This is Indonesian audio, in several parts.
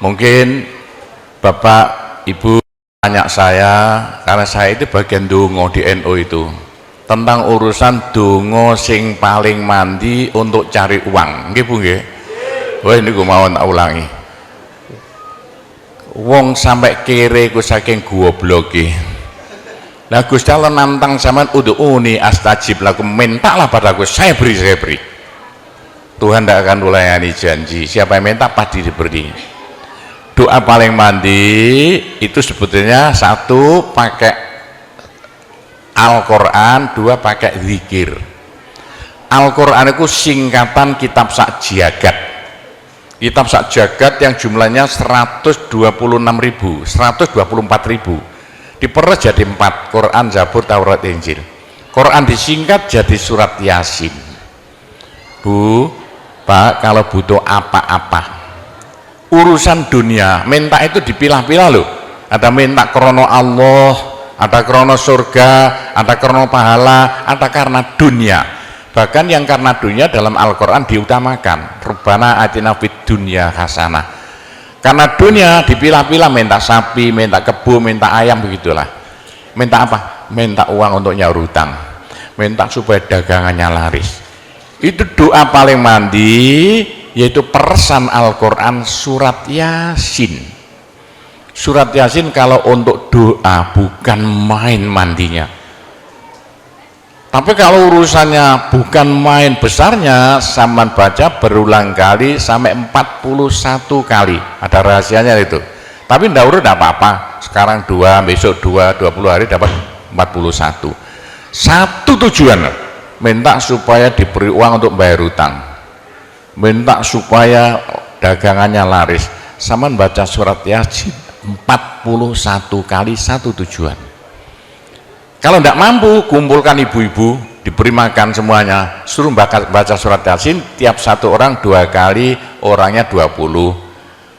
Mungkin Bapak Ibu tanya saya, karena saya itu bagian dongo di NU itu, tentang urusan dongo sing paling mandi untuk cari uang. Nggih Bu nggih? Wah ini gue mau ulangi. Wong sampai kere ku saking gobloke. Lah Gusti Allah nantang sampean ud'uni astajib lakum, mintalah padaku saya beri. Tuhan tidak akan melayani janji. Siapa yang minta pasti diberi. Doa paling mandi itu sebetulnya satu pakai Al-Quran, dua pakai zikir. Al-Quran itu singkatan kitab sak jagat. Kitab sak jagat yang jumlahnya 124.000 diperes jadi 4, Quran, Zabur, Taurat, Injil. Quran disingkat jadi surat Yasin. Bu, Pak, kalau butuh apa-apa urusan dunia, minta itu dipilah-pilah loh. Ada minta krono Allah, ada krono surga, ada krono pahala, ada karena dunia. Bahkan yang karena dunia dalam Al-Quran diutamakan, Rabbana atina fid dunya hasanah. Karena dunia dipilah-pilah, minta sapi, minta kebo, minta ayam, begitulah. Minta apa? Minta uang untuk nyaur hutang, minta supaya dagangannya laris. Itu doa paling mandi, yaitu peresan Al-Quran surat Yasin. Surat Yasin kalau untuk doa bukan main mandinya. Tapi kalau urusannya bukan main besarnya, saman baca berulang kali sampai 41 kali. Ada rahasianya itu. Tapi tidak urut tidak apa-apa. Sekarang 2, besok 2, 20 hari dapat 41. Satu tujuan, minta supaya diberi uang untuk bayar hutang, minta supaya dagangannya laris. Saman baca surat Yasin 41 kali, satu tujuan. Kalau tidak mampu, kumpulkan ibu-ibu, diberi makan semuanya, suruh baca surat Yasin, tiap satu orang 2 kali, orangnya 20,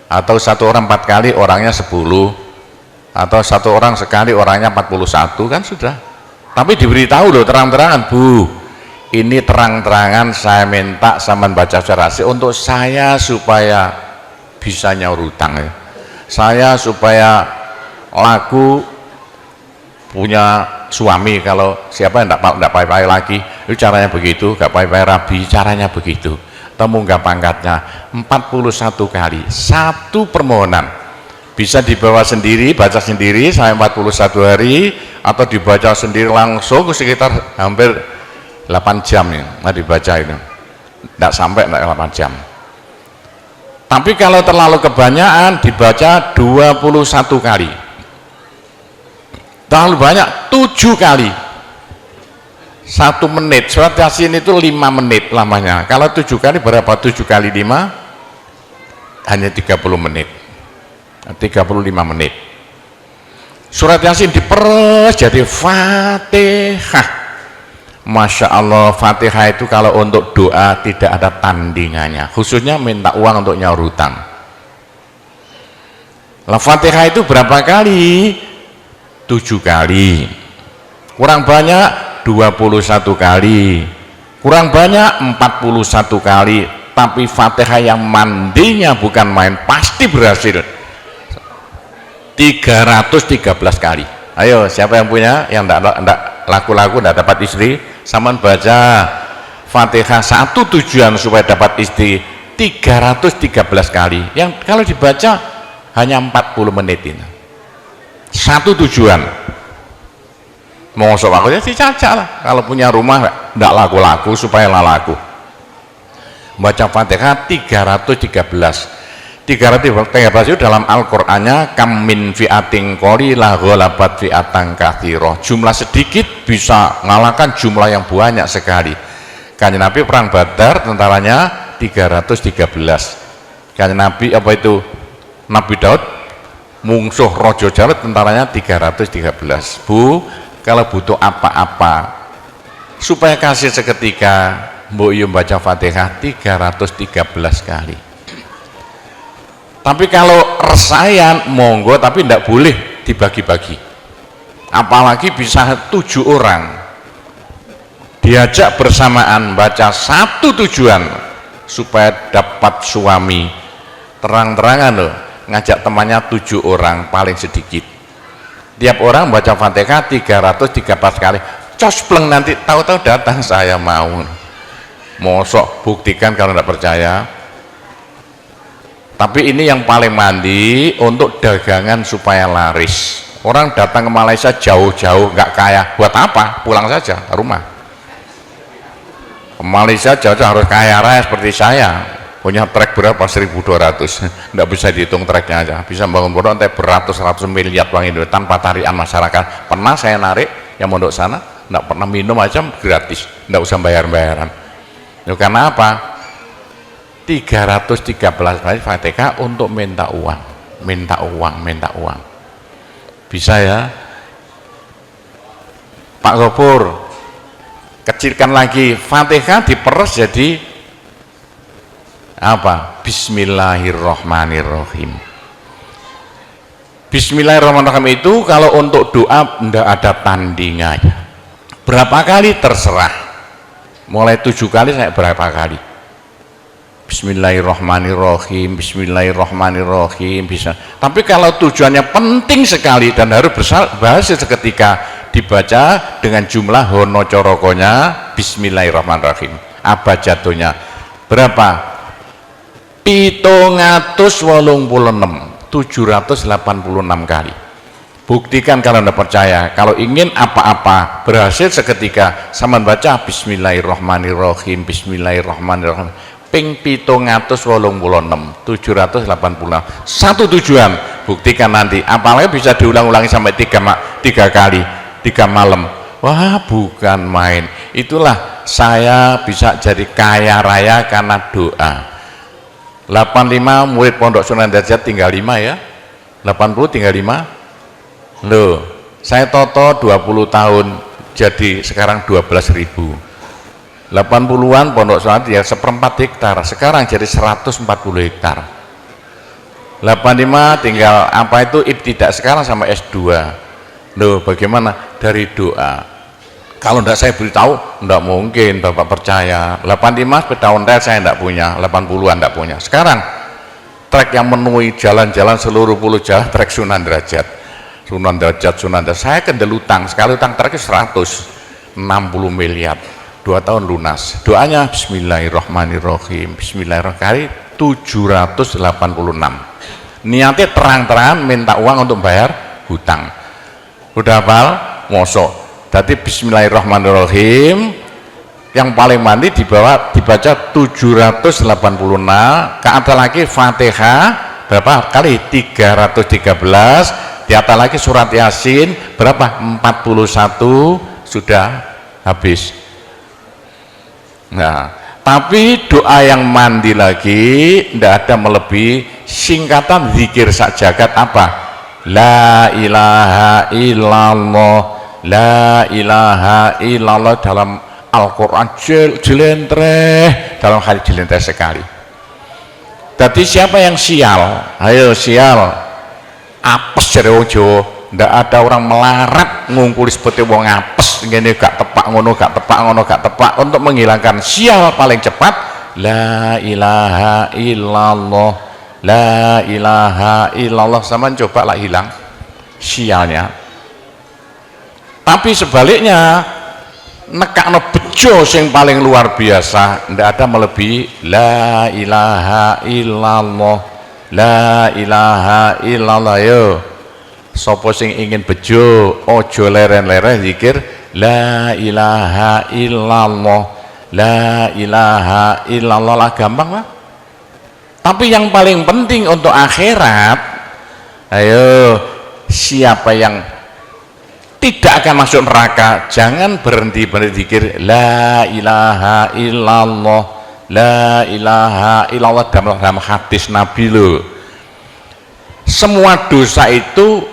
atau satu orang 4 kali, orangnya 10, atau satu orang sekali, orangnya 41, kan sudah. Tapi diberitahu loh terang-terangan, Bu, ini terang-terangan saya minta saman baca surat Yasin untuk saya supaya bisa nyaur hutang ya. Saya supaya laku punya suami, kalau siapa yang tidak payah-payah lagi, itu caranya begitu, gak payah-payah rabi, caranya begitu. Temu nggak pangkatnya 41 kali, satu permohonan. Bisa dibawa sendiri, baca sendiri sampai 41 hari, atau dibaca sendiri langsung sekitar hampir 8 jam ya, dibaca itu. Tidak sampai 8 jam. Tapi kalau terlalu kebanyakan dibaca 21 kali. Terlalu banyak 7 kali. 1 menit. Surat Yasin itu 5 menit lamanya. Kalau 7 kali berapa? 7 kali 5 hanya 30 menit. 35 menit. Surat Yasin diperes jadi Fatihah. Masya Allah, Fatihah itu kalau untuk doa tidak ada tandingannya, khususnya minta uang untuk nyaur hutang. Lah Fatihah itu berapa kali? 7 kali. Kurang banyak 21 kali. Kurang banyak 41 kali. Tapi Fatihah yang mandinya bukan main, pasti berhasil 313 kali. Ayo, siapa yang punya, yang enggak laku-laku, enggak dapat istri, saman baca Fatihah, satu tujuan supaya dapat istri 313 kali. Yang kalau dibaca hanya 40 menit ini. Satu tujuan. Mau ngosok aku ya dicacak lah. Kalau punya rumah enggak laku-laku supaya laku. Baca Fatihah 313 itu dalam Al-Qur'annya kam min fi'atin qalilah ghalabat fi'atan katsirah. Jumlah sedikit bisa mengalahkan jumlah yang banyak sekali. Kanjeng Nabi perang Badar tentaranya 313. Kanjeng Nabi apa itu? Nabi Daud mungsuh Raja Jalut tentaranya 313. Bu, kalau butuh apa-apa supaya kasih seketika, mbok yo baca Fatihah 313 kali. Tapi kalau resayan monggo, tapi tidak boleh dibagi-bagi. Apalagi bisa 7 orang diajak bersamaan baca satu tujuan supaya dapat suami. Terang-terangan loh, ngajak temannya 7 orang paling sedikit, tiap orang baca Fatihah 313 kali, cospleng, nanti tahu-tahu datang saya mau. Mosok buktikan kalau tidak percaya. Tapi ini yang paling mandi untuk dagangan supaya laris. Orang datang ke Malaysia jauh-jauh nggak kaya, buat apa? Pulang saja ke rumah. Ke Malaysia jauh-jauh harus kaya raya seperti saya, punya trek berapa? 1.200. Nggak bisa dihitung treknya aja, bisa bangun pondok sampai beratus-ratus miliar uang Indonesia tanpa tarian masyarakat. Pernah saya narik yang mondok sana, nggak pernah minum aja gratis, nggak usah bayar-bayaran. Karena apa? 313 kali Fatihah untuk minta uang, minta uang, minta uang. Bisa ya Pak Gopur, kecilkan lagi, Fatihah diperes jadi apa? Bismillahirrahmanirrahim. Bismillahirrahmanirrahim itu kalau untuk doa tidak ada tandingannya. Berapa kali terserah, mulai 7 kali saya berapa kali. Bismillahirrahmanirrahim, Bismillahirrahmanirrahim, bisa. Tapi kalau tujuannya penting sekali dan harus berhasil seketika, dibaca dengan jumlah hono corokonya Bismillahirrahmanirrahim. Apa jatuhnya? Berapa? 786 kali. Buktikan kalau Anda percaya. Kalau ingin apa-apa berhasil seketika, sama baca Bismillahirrahmanirrahim, Bismillahirrahmanirrahim ping 786. Satu tujuan, buktikan nanti. Apalagi bisa diulang-ulangi sampai 3 kali, 3 malam. Wah, bukan main. Itulah saya bisa jadi kaya raya karena doa. 85 murid Pondok Sunan Derajat tinggal 5 ya. 80 tinggal 5. Loh, saya toto 20 tahun jadi sekarang 12.000. 80-an Pondok Sunan ya 1/4 hektar, sekarang jadi 140 hektar. 85 tinggal apa itu ibtidak, sekarang sama S2. Loh, bagaimana? Dari doa. Kalau tidak saya beritahu, tidak mungkin Bapak percaya. 85 sepeda ontel saya tidak punya, 80-an tidak punya. Sekarang trek yang menemui jalan-jalan seluruh pulau Jawa, trek Sunan Derajat. Sunan Derajat, saya kendelutang, sekali utang trek 160 miliar. 2 tahun lunas. Doanya Bismillahirrahmanirrahim, Bismillahirrahmanirrahim 786. Niatnya terang-terangan minta uang untuk bayar hutang. Udah hafal? Mosok. Jadi Bismillahirrahmanirrahim yang paling mandi dibaca 786, ke atas lagi Fatihah berapa kali? 313, di atas lagi surat Yasin berapa? 41, sudah habis. Nah, tapi doa yang mandi lagi tidak ada melebihi singkatan zikir sak jagat apa? La ilaha illallah, la ilaha illallah dalam Al-Quran jelentreh, dalam hadis jelentreh sekali. Jadi siapa yang sial? Ayo sial, apes dari wong Jawa. Tidak ada orang melarat ngungkuli seperti wong apes ngene, gak tepak ngono, gak tepak ngono, gak tepak. Untuk menghilangkan sial paling cepat la ilaha illallah, la ilaha illallah. Sama coba lah hilang sialnya. Tapi sebaliknya nekakno bejo sing paling luar biasa, ndak ada melebihi la ilaha illallah, la ilaha illallah. Yo sapa sing ingin bejo ojo leren-leren zikir la ilaha illallah, la ilaha illallah lah, gampang lah. Tapi yang paling penting untuk akhirat, ayo siapa yang tidak akan masuk neraka, jangan berhenti berzikir la ilaha illallah, la ilaha illallah. Dalam hadis Nabi loh, semua dosa itu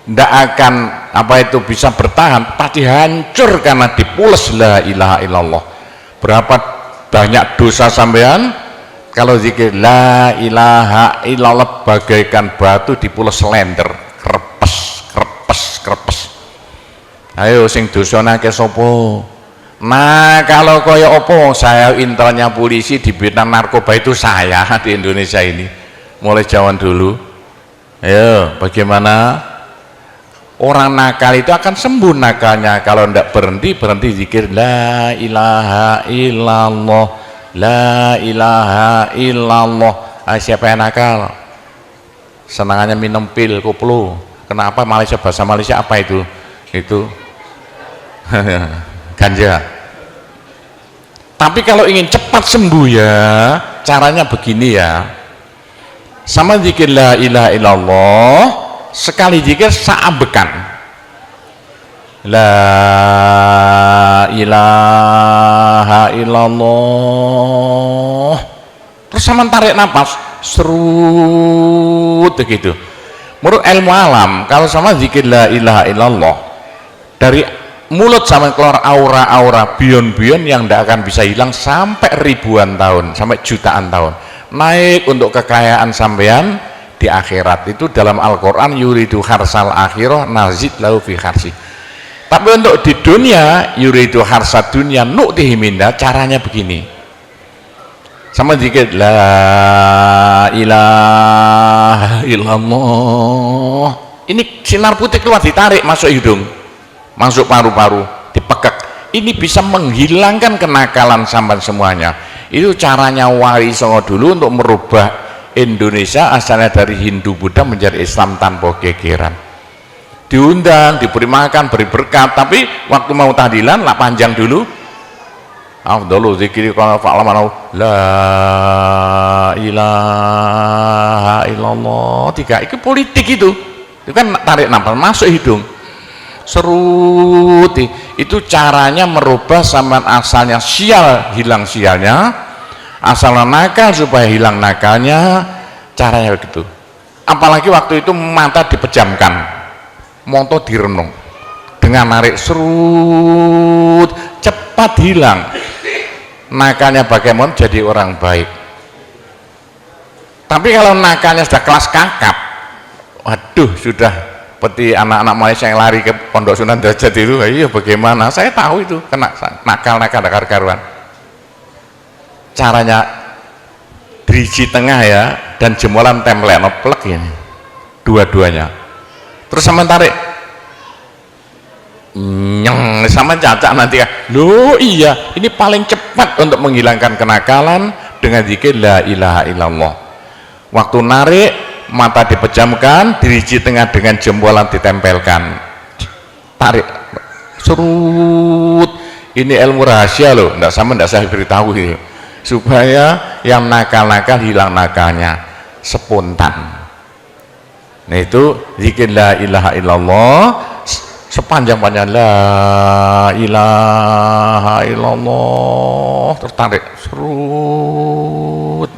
tidak akan apa itu bisa bertahan, pasti hancur karena dipules la ilaha illallah. Berapa banyak dosa sampean kalau zikir la ilaha illallah bagaikan batu dipules lender, krepes krepes krepes. Ayo sing dosane akeh sapa? Nah, kalau kaya opo, saya intelnya polisi di bidang narkoba itu saya di Indonesia ini mulai zaman dulu. Ayo, bagaimana? Orang nakal itu akan sembuh nakalnya kalau tidak berhenti zikir la ilaha illallah, la ilaha illallah. Siapa yang nakal? Senangannya minum pil koplo. Kenapa? Malaysia, bahasa Malaysia apa itu? Itu ganja. Tapi kalau ingin cepat sembuh ya, caranya begini ya. Sama zikir la ilaha illallah, sekali zikir saambekan. La ilaha illallah. Terus sama tarik nafas, serut begitu. Menurut ilmu alam, kalau sama zikir la ilaha illallah, dari mulut sampai keluar aura-aura bion-bion yang tidak akan bisa hilang sampai ribuan tahun, sampai jutaan tahun. Naik untuk kekayaan sampean di akhirat. Itu dalam Al-Quran, yuridu harsal akhirah nazid lahu fi harsi. Tapi untuk di dunia, yuridu harsad dunia nu'tihi minda, caranya begini. Sama dikit la ilaha illallah. Ini sinar putih keluar, ditarik masuk hidung, masuk paru-paru, dipekek. Ini bisa menghilangkan kenakalan sampai semuanya. Itu caranya Wali Songo dulu untuk merubah Indonesia asalnya dari Hindu Buddha menjadi Islam tanpa gegeran. Diundang, diberi makan, beri berkat, tapi waktu mau tahlilan lah panjang dulu. Afdalu zikri qala fa'lamu la ilaha illallah. Tiga, itu politik itu kan tarik nafas masuk hidung, serut. Itu caranya merubah sampean asalnya sial, hilang sialnya, asalnya nakal supaya hilang nakalnya, caranya begitu. Apalagi waktu itu mata dipejamkan, moto direnung, dengan narik serut, cepat hilang nakalnya. Bagaimana jadi orang baik? Tapi kalau nakalnya sudah kelas kakap, waduh, sudah seperti anak-anak Malaysia yang lari ke Pondok Sunan Derajat itu. Iya, bagaimana? Saya tahu itu kena nakal-nakal karuan. Caranya driji tengah ya, dan jemulan template noplek ini, dua-duanya. Terus sama tarik, nyeng, sama cacak nanti ya. Loh iya, ini paling cepat untuk menghilangkan kenakalan dengan zikir la ilaha illallah. Waktu narik, mata dipejamkan, diriji tengah dengan jempolan ditempelkan, tarik, serut. Ini ilmu rahasia loh, tidak saya beritahu ini, supaya yang nakal-nakal hilang nakalnya spontan. Nah itu zikir la ilaha illallah sepanjang-panjang la ilaha illallah, tertarik, serut.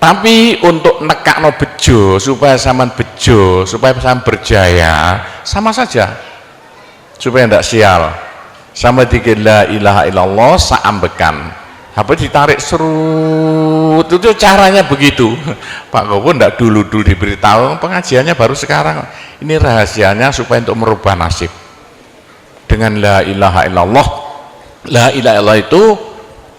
Tapi untuk nekakno bejo, supaya sampean bejo, supaya sampean berjaya, sama saja, supaya tidak sial. Sama dikit la ilaha illallah saambekan, apa ditarik serut. Itu caranya begitu. Pak Gowo tidak dulu diberitahu, pengajiannya baru sekarang. Ini rahasianya supaya untuk merubah nasib dengan la ilaha illallah. La ilaha illallah itu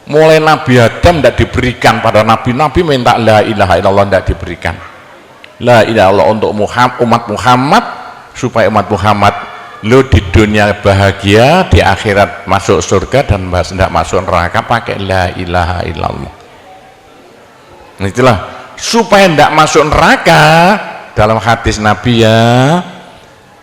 mulai Nabi Adam tidak diberikan, pada nabi-nabi minta la ilaha illallah tidak diberikan. La ilaha illallah untuk umat Muhammad, supaya umat Muhammad lo di dunia bahagia, di akhirat masuk surga, dan tidak masuk neraka pakai la ilaha illallah. Itulah supaya tidak masuk neraka. Dalam hadis Nabi ya,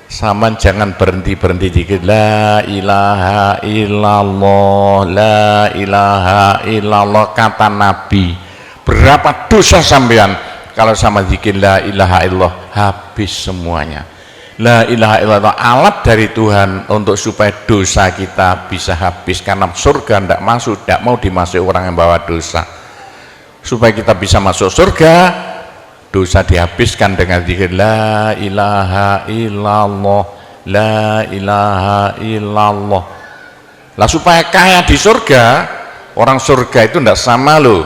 sama jangan berhenti dikit la ilaha illallah, la ilaha illallah. Kata Nabi, berapa dosa sampean kalau sama zikir la ilaha illallah habis semuanya. La ilaha illallah alat dari Tuhan untuk supaya dosa kita bisa habis, karena surga tidak masuk, tidak mau dimasuki orang yang bawa dosa. Supaya kita bisa masuk surga, dosa dihabiskan dengan zikir la ilaha illallah, la ilaha illallah. Lah supaya kaya di surga, orang surga itu tidak sama loh.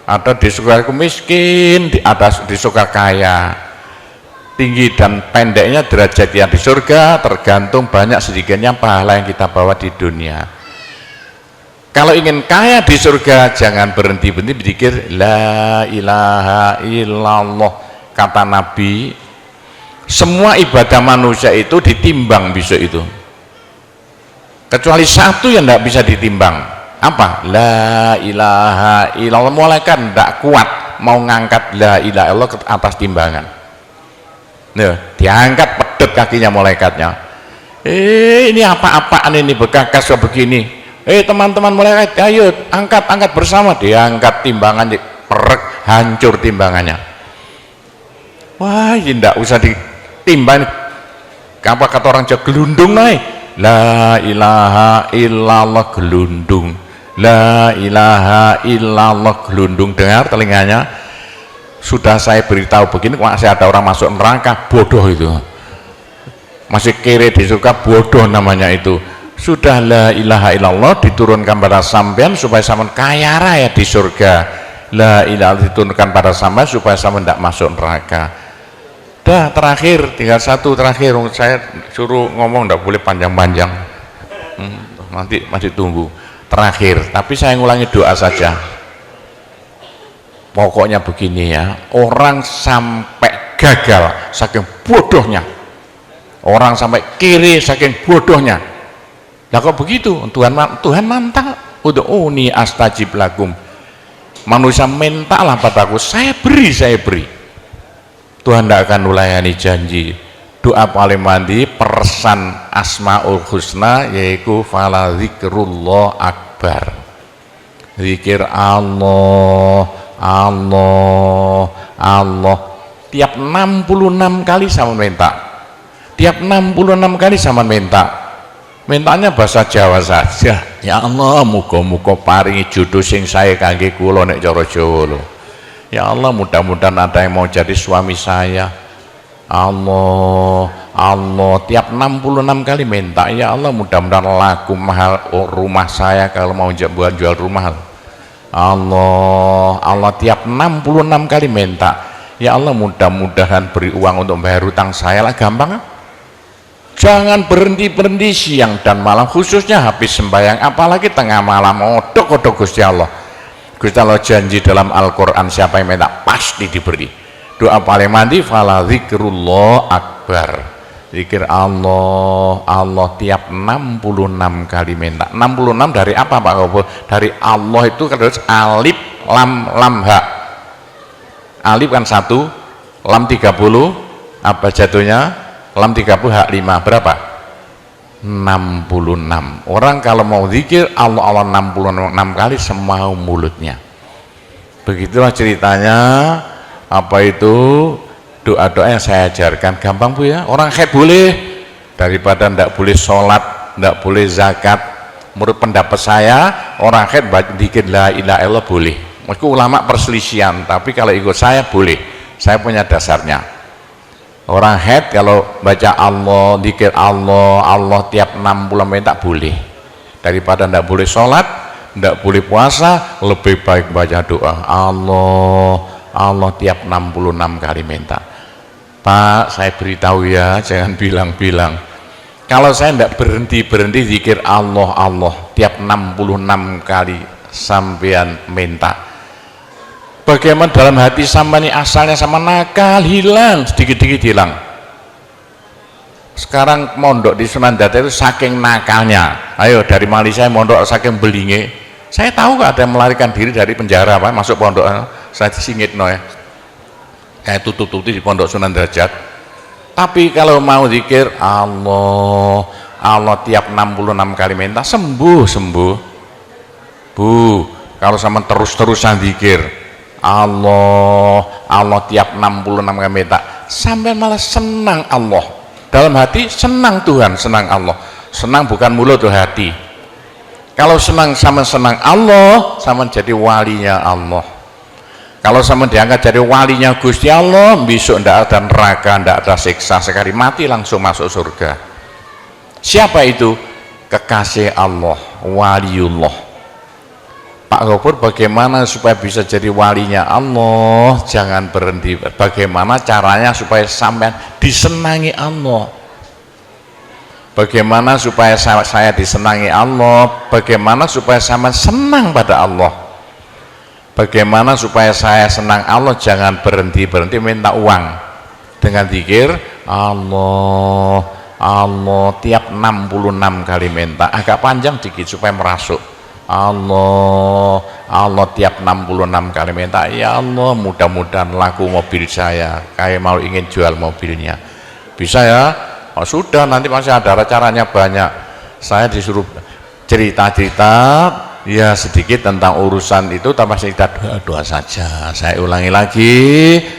Ada di surga miskin, ada di surga kaya. Tinggi dan pendeknya derajat yang di surga tergantung banyak sedikitnya pahala yang kita bawa di dunia. Kalau ingin kaya di surga, jangan berhenti berzikir la ilaha illallah, kata Nabi, semua ibadah manusia itu ditimbang besok itu, kecuali satu yang tidak bisa ditimbang. Apa? La ilaha illallah. Malaikat tidak kuat mau ngangkat la ilaha illallah ke atas timbangan. Nah, diangkat pedet kakinya malaikatnya. Ini apa-apaan ini, bekas begini. Teman-teman malaikat, ayo angkat bersama. Diangkat timbangan, perek, hancur timbangannya. Wah, ini tidak usah ditimbang. Apa kata orang Jawa, gelundung naik. La ilaha illallah, gelundung. La ilaha illallah, gelundung. Dengar telinganya, sudah saya beritahu begini, masih ada orang masuk neraka, bodoh itu, masih kere di surga, bodoh namanya itu. Sudah la ilaha illallah diturunkan pada sampean supaya sampean kaya raya di surga. La ilaha diturunkan pada sampean supaya sampean tidak masuk neraka. Dah, terakhir, tinggal satu terakhir, saya suruh ngomong tidak boleh panjang-panjang, nanti masih tunggu. Terakhir, tapi saya ngulangi doa saja. Pokoknya begini ya, orang sampai gagal saking bodohnya, orang sampai kiri saking bodohnya. Lah kok begitu? Tuhan mantap, ud'uni astajib lakum. Manusia mintalah padaku, saya beri. Tuhan tidak akan melayani janji. Doa paling mandi persan asmaul husna, yaitu fala zikrullah akbar. Zikir Allah, tiap 66 kali sama minta, tiap 66 kali sama minta. Mintanya bahasa Jawa saja. Ya Allah, muga-muga paringi jodoh sing sae kangge kula nek cara Jawa lho. Ya Allah, mudah-mudahan ada yang mau jadi suami saya. Allah, tiap 66 kali minta. Ya Allah, mudah-mudahan laku mahal rumah saya kalau mau jual rumah. Allah, tiap 66 kali minta. Ya Allah, mudah-mudahan beri uang untuk bayar hutang saya lah, gampang. Jangan berhenti siang dan malam, khususnya habis sembahyang, apalagi tengah malam. Odok Gusti Allah. Gusti Allah janji dalam Al-Quran, siapa yang minta pasti diberi. Doa paling mandi fala zikrullah akbar. Zikir Allah tiap 66 kali minta. 66 dari apa Pak Kobo? Dari Allah itu terus alif lam ha. Alif kan 1, lam 30, apa jatuhnya? Lam 30 hak 5, berapa? 66. Orang kalau mau zikir Allah 66 kali semau mulutnya. Begitulah ceritanya. Apa itu doa-doa yang saya ajarkan, gampang Bu ya. Orang haid boleh, daripada ndak boleh sholat, ndak boleh zakat. Menurut pendapat saya, orang haid zikir la ilaha illallah boleh. Meskipun ulama perselisihan, tapi kalau ikut saya boleh. Saya punya dasarnya. Orang haid kalau baca Allah, zikir Allah tiap 60 menit tak boleh. Daripada ndak boleh sholat, ndak boleh puasa, lebih baik baca doa Allah tiap 66 kali minta. Pak, saya beritahu ya, jangan bilang-bilang. Kalau saya ndak berhenti zikir Allah tiap 66 kali sampean minta. Bagaimana dalam hati sama ini asalnya sama nakal, hilang, sedikit-sedikit hilang. Sekarang mondok di Sunan Data itu saking nakalnya. Ayo dari Malaysia mondok saking belinge. Saya tahu gak ada yang melarikan diri dari penjara Pak, masuk pondok. Saya disingit ya. Kayak tutup-tutup di pondok Sunan Derajat. Tapi kalau mau zikir Allah tiap 66 kali minta, sembuh. Bu, kalau sama terus-terusan zikir Allah tiap 66 kali minta, sampai malah senang Allah. Dalam hati senang Tuhan, senang Allah. Senang bukan mulut tuh hati. Kalau senang sama senang Allah, sama jadi walinya Allah. Kalau sama diangkat jadi walinya Gusti Allah, besok ndak ada neraka, ndak ada siksa, sekali mati langsung masuk surga. Siapa itu? Kekasih Allah, waliullah. Pak Gopur, bagaimana supaya bisa jadi walinya Allah? Jangan berhenti. Bagaimana caranya supaya sampai disenangi Allah? Bagaimana supaya saya disenangi Allah? Bagaimana supaya sama senang pada Allah? Bagaimana supaya saya senang Allah? Jangan berhenti minta uang dengan zikir Allah Allah tiap 66 kali minta, agak panjang dikit supaya merasuk. Allah Allah tiap 66 kali minta, ya Allah mudah-mudahan laku mobil saya, kayak mau ingin jual mobilnya, bisa ya? Oh, sudah, nanti masih ada caranya banyak. Saya disuruh cerita-cerita ya sedikit tentang urusan itu, tambah cerita doa saja. Saya ulangi lagi,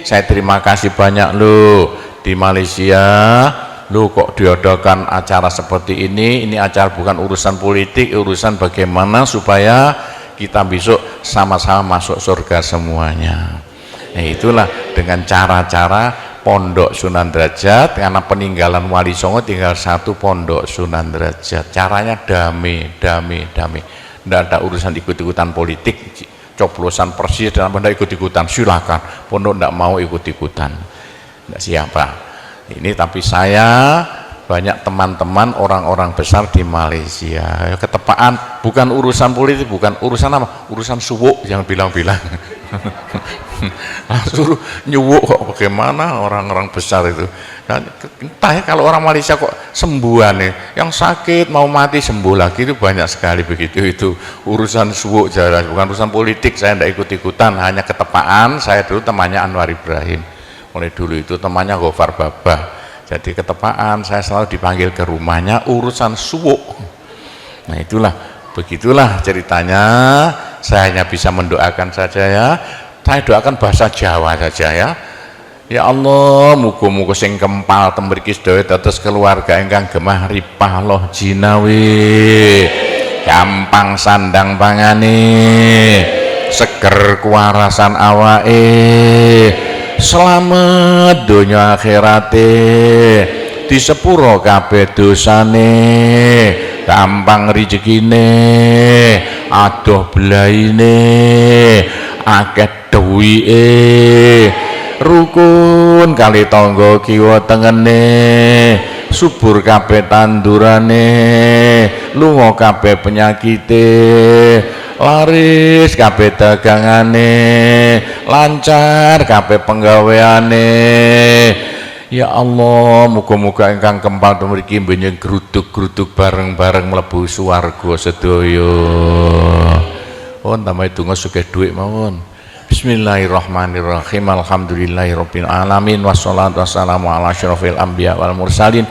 saya terima kasih banyak loh di Malaysia loh, kok diadakan acara seperti ini acara bukan urusan politik, urusan bagaimana supaya kita besok sama-sama masuk surga semuanya. Nah, itulah dengan cara-cara Pondok Sunan Derajat, karena peninggalan Wali Songo tinggal satu Pondok Sunan Derajat. Caranya damai. Tidak ada urusan ikut-ikutan politik, coblosan persis dan anda ikut-ikutan, silakan. Pondok tidak mau ikut-ikutan, tidak siapa. Ini tapi saya banyak teman-teman orang-orang besar di Malaysia, ketepaan bukan urusan politik, bukan urusan apa, urusan suwuk yang bilang-bilang. Suruh nyuwuk kok, bagaimana orang-orang besar itu. Dan entah ya, kalau orang Malaysia kok sembuhan nih, yang sakit mau mati sembuh lagi, itu banyak sekali begitu. Itu urusan suwuk jelas, bukan urusan politik. Saya tidak ikut-ikutan, hanya ketepaan. Saya dulu temannya Anwar Ibrahim, mulai dulu itu temannya Gofar Babah, jadi ketepaan saya selalu dipanggil ke rumahnya urusan suwuk. Nah itulah, begitulah ceritanya. Saya hanya bisa mendoakan saja ya, saya doakan bahasa Jawa saja ya. Ya Allah, muga-muga sing kempal tembriki sedaya dados keluarga ingkang gemah ripah loh jinawi, gampang sandang pangane, seger kuwarasan awake, selamat donya akhirate, di sepuro kabeh dosane, gampang rezekine, adoh belaine, akeh duwike, rukun kali tangga kiwa tengene, subur kabeh tandurane, lunga kabeh penyakite, laris kabeh dagangane, lancar kabeh penggaweane. Ya Allah, muga-muga ingkang kempal mriki mbenjing gruduk-gruduk bareng-bareng mlebu swarga sedaya. Oh, tambahi donga sugih dhuwit mawon. Bismillahirrahmanirrahim. Alhamdulillahirabbil alamin, wassalatu wassalamu ala asyrofil anbiya wal mursalin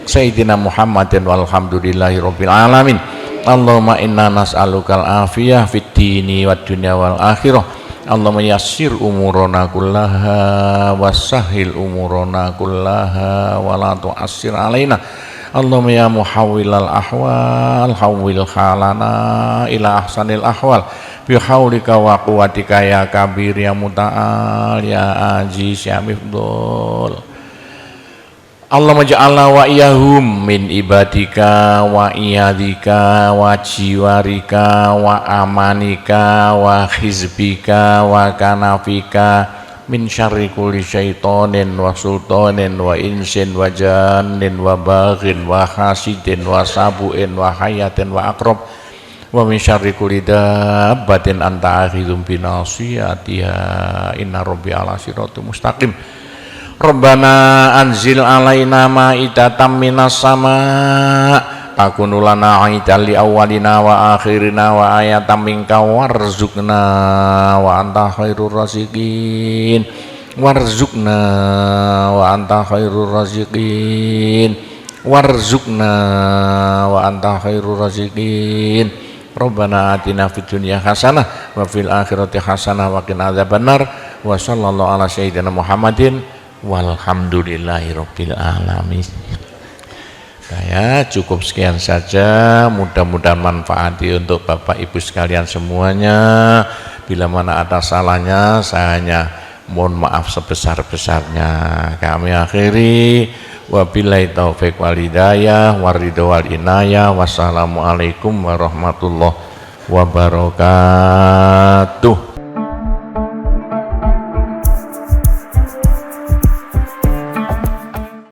sayyidina Muhammadin walhamdulillahirabbil alamin. Allahumma inna nas'alukal afiyah fid dini wad dunya wal akhirah. Allahumma yassir umurana kullaha wassahil umurana kullaha wa la tu'assir alaina. Allahumma ya muhawwilal ahwal hawwil halana ila ahsanil ahwal bihaulika wa quwwatika ya kabir ya muta'al ya aziz ya mifdul. Allahumma ja'alna wa iyahum min ibadika wa iyadika wa jiwarika wa amanika wa hizbika wa kanafika min syarri kulli syaitonin wa sultanin wa insin wa jannin wa baghin wa hasidin wa sabuin wa hayatin wa akrob wa min syarri kulli dabbatin anta akhidum binasiyatiha inna rabbi ala siratul mustaqim. Rabbana anzil alaina ma'idatan minas sama takunu lana aidan li awwalina wa akhirina wa ayatan minka warzuqna wa anta khairur raziqin warzuqna wa anta khairur raziqin warzuqna wa anta khairur raziqin. Rabbana atina fid dunya hasanah wa fil akhirati hasanah wa qina adzabannar wa sallallahu ala sayyidina Muhammadin walhamdulillahirabbil alamin. Ya, cukup sekian saja, mudah-mudahan manfaati untuk Bapak Ibu sekalian semuanya. Bila mana ada salahnya, saya hanya mohon maaf sebesar-besarnya. Kami akhiri, wabillahi taufik wal hidayah waridho wal inayah. Wassalamualaikum warahmatullahi wabarakatuh.